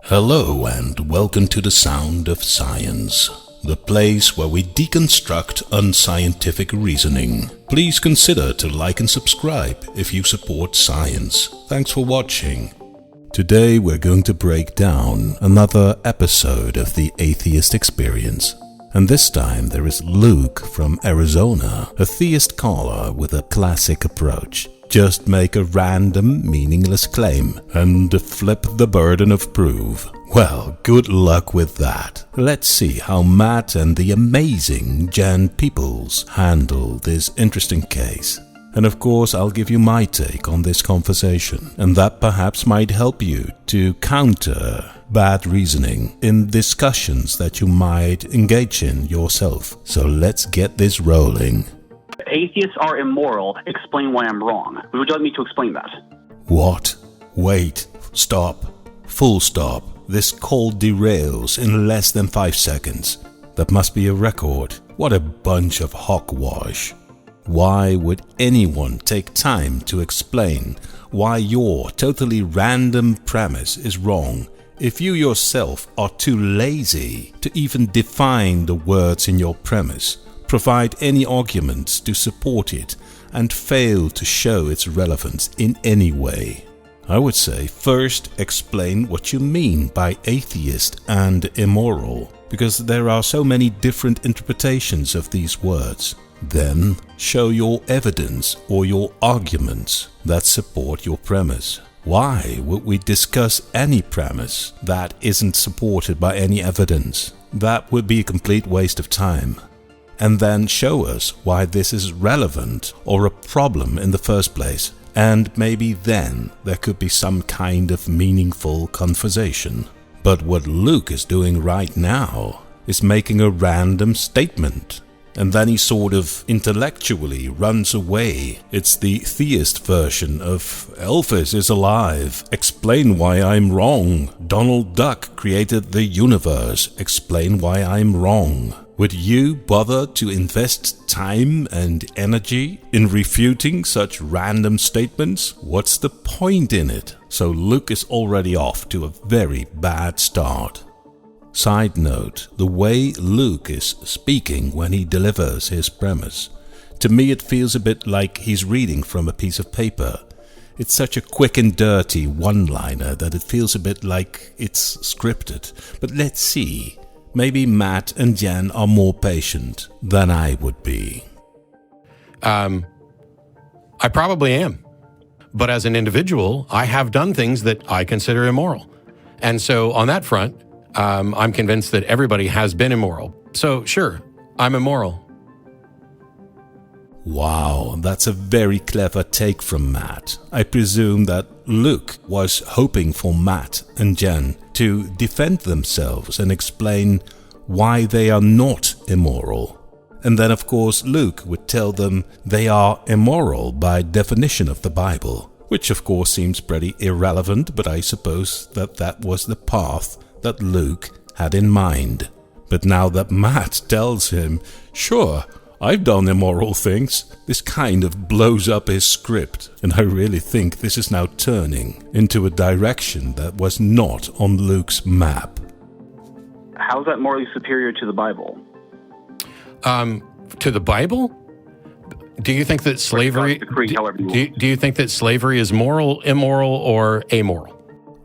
Hello and welcome to the Sound of Science, the place where we deconstruct unscientific reasoning. Please consider to like and subscribe if you support science. Thanks for watching. Today we're going to break down another episode of the Atheist Experience. And this time there is Luke from Arizona, a theist caller with a classic approach. Just make a random, meaningless claim and flip the burden of proof. Well, good luck with that. Let's see how Matt and the amazing Jen Peeples handle this interesting case. And of course, I'll give you my take on this conversation, and that perhaps might help you to counter bad reasoning in discussions that you might engage in yourself. So let's get this rolling. Atheists are immoral. Explain why I'm wrong. Would you like me to explain that? What? Wait. Stop. Full stop. This call derails in less than 5 seconds. That must be a record. What a bunch of hogwash. Why would anyone take time to explain why your totally random premise is wrong if you yourself are too lazy to even define the words in your premise, provide any arguments to support it, and fail to show its relevance in any way? I would say first explain what you mean by atheist and immoral, because there are so many different interpretations of these words. Then show your evidence or your arguments that support your premise. Why would we discuss any premise that isn't supported by any evidence? That would be a complete waste of time. And then show us why this is relevant or a problem in the first place. And maybe then there could be some kind of meaningful conversation. But what Luke is doing right now is making a random statement. And then he sort of intellectually runs away. It's the theist version of Elvis is alive. Explain why I'm wrong. Donald Duck created the universe. Explain why I'm wrong. Would you bother to invest time and energy in refuting such random statements? What's the point in it? So Luke is already off to a very bad start. Side note, the way Luke is speaking when he delivers his premise, to me it feels a bit like he's reading from a piece of paper. It's such a quick and dirty one-liner that it feels a bit like it's scripted. But let's see. Maybe Matt and Jen are more patient than I would be. I probably am. But as an individual, I have done things that I consider immoral. And so on that front, I'm convinced that everybody has been immoral. So sure, I'm immoral. Wow, that's a very clever take from Matt. I presume that Luke was hoping for Matt and Jen to defend themselves and explain why they are not immoral. And then of course Luke would tell them they are immoral by definition of the Bible, which of course seems pretty irrelevant, but I suppose that was the path that Luke had in mind. But now that Matt tells him, sure, I've done immoral things, this kind of blows up his script, and I really think this is now turning into a direction that was not on Luke's map. How is that morally superior to the Bible? To the Bible? Do you think that slavery? Do you think that slavery is moral, immoral, or amoral?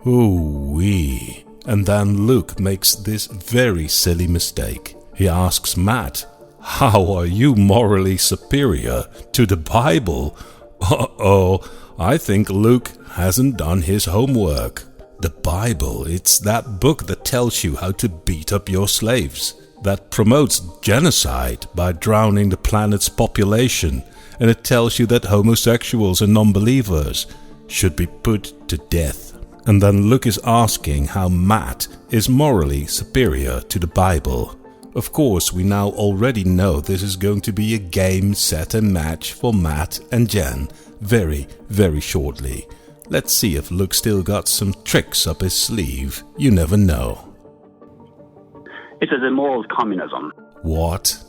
Ooh-wee. And then Luke makes this very silly mistake. He asks Matt, how are you morally superior to the Bible? Uh-oh, I think Luke hasn't done his homework. The Bible, it's that book that tells you how to beat up your slaves, that promotes genocide by drowning the planet's population, and it tells you that homosexuals and non-believers should be put to death. And then Luke is asking how Matt is morally superior to the Bible. Of course, we now already know this is going to be a game, set, and match for Matt and Jen very, very shortly. Let's see if Luke still got some tricks up his sleeve. You never know. It's as immoral as communism. What?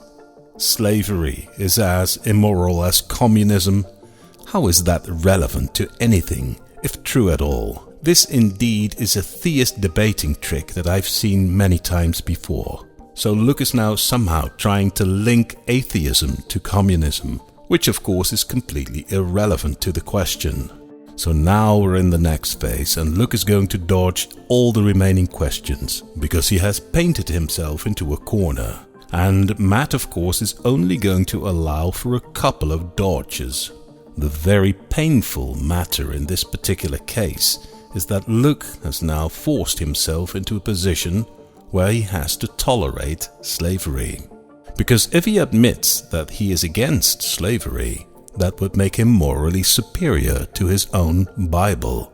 Slavery is as immoral as communism? How is that relevant to anything, if true at all? This indeed is a theist debating trick that I've seen many times before. So Luke is now somehow trying to link atheism to communism, which of course is completely irrelevant to the question. So now we're in the next phase and Luke is going to dodge all the remaining questions because he has painted himself into a corner. And Matt of course is only going to allow for a couple of dodges. The very painful matter in this particular case is that Luke has now forced himself into a position where he has to tolerate slavery. Because if he admits that he is against slavery, that would make him morally superior to his own Bible.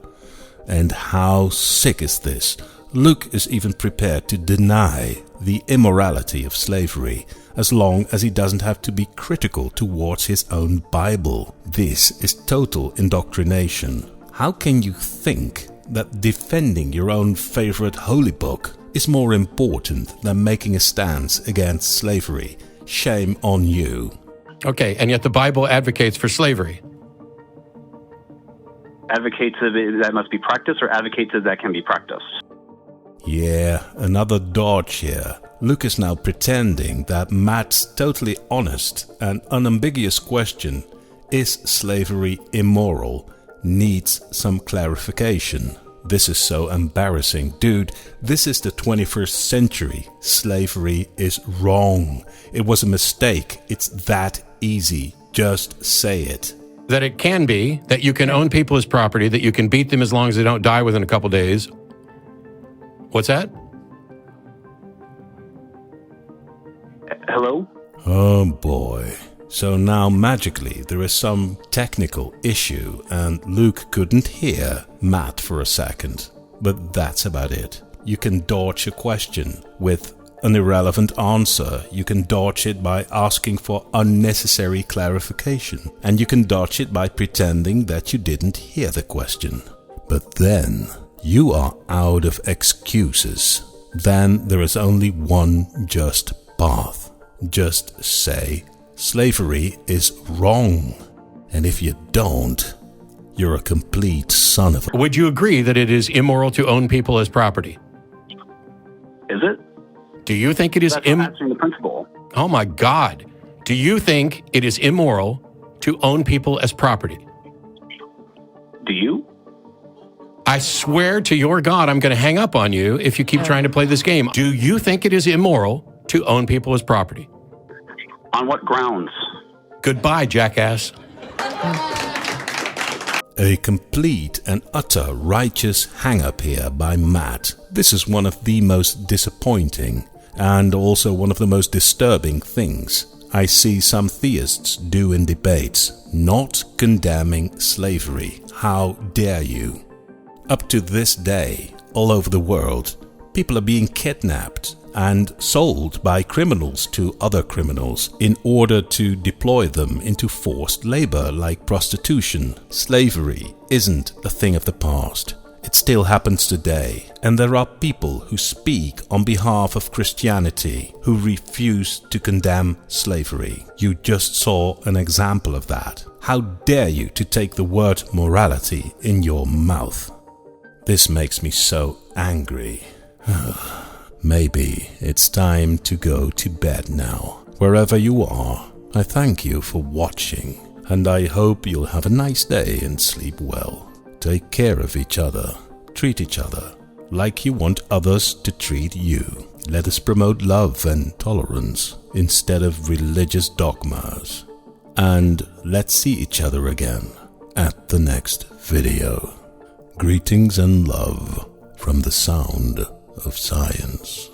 And how sick is this? Luke is even prepared to deny the immorality of slavery as long as he doesn't have to be critical towards his own Bible. This is total indoctrination. How can you think that defending your own favorite holy book is more important than making a stance against slavery? Shame on you. Okay, and yet the Bible advocates for slavery. Advocates of it that must be practiced, or advocates of that can be practiced? Yeah, another dodge here. Luke is now pretending that Matt's totally honest and unambiguous question, is slavery immoral, needs some clarification. This is so embarrassing. Dude, this is the 21st century. Slavery is wrong. It was a mistake. It's that easy. Just say it. That it can be, that you can own people as property, that you can beat them as long as they don't die within a couple days. What's that? Hello? Oh boy. So now magically there is some technical issue and Luke couldn't hear Matt for a second. But that's about it. You can dodge a question with an irrelevant answer. You can dodge it by asking for unnecessary clarification. And you can dodge it by pretending that you didn't hear the question. But then you are out of excuses. Then there is only one just path. Just say, slavery is wrong. And if you don't, you're a complete son of a... Would you agree that it is immoral to own people as property? Is it? Do you think it is That's answering the principle. Oh my God. Do you think it is immoral to own people as property? Do you? I swear to your God, I'm going to hang up on you if you keep trying to play this game. Do you think it is immoral to own people as property? On what grounds? Goodbye, jackass. A complete and utter righteous hang-up here by Matt. This is one of the most disappointing and also one of the most disturbing things I see some theists do in debates, not condemning slavery. How dare you? Up to this day, all over the world, people are being kidnapped and sold by criminals to other criminals in order to deploy them into forced labor like prostitution. Slavery isn't a thing of the past. It still happens today, and there are people who speak on behalf of Christianity who refuse to condemn slavery. You just saw an example of that. How dare you to take the word morality in your mouth? This makes me so angry. Maybe it's time to go to bed now. Wherever you are, I thank you for watching, and I hope you'll have a nice day and sleep well. Take care of each other. Treat each other like you want others to treat you. Let us promote love and tolerance instead of religious dogmas. And let's see each other again at the next video. Greetings and love from the sound of science.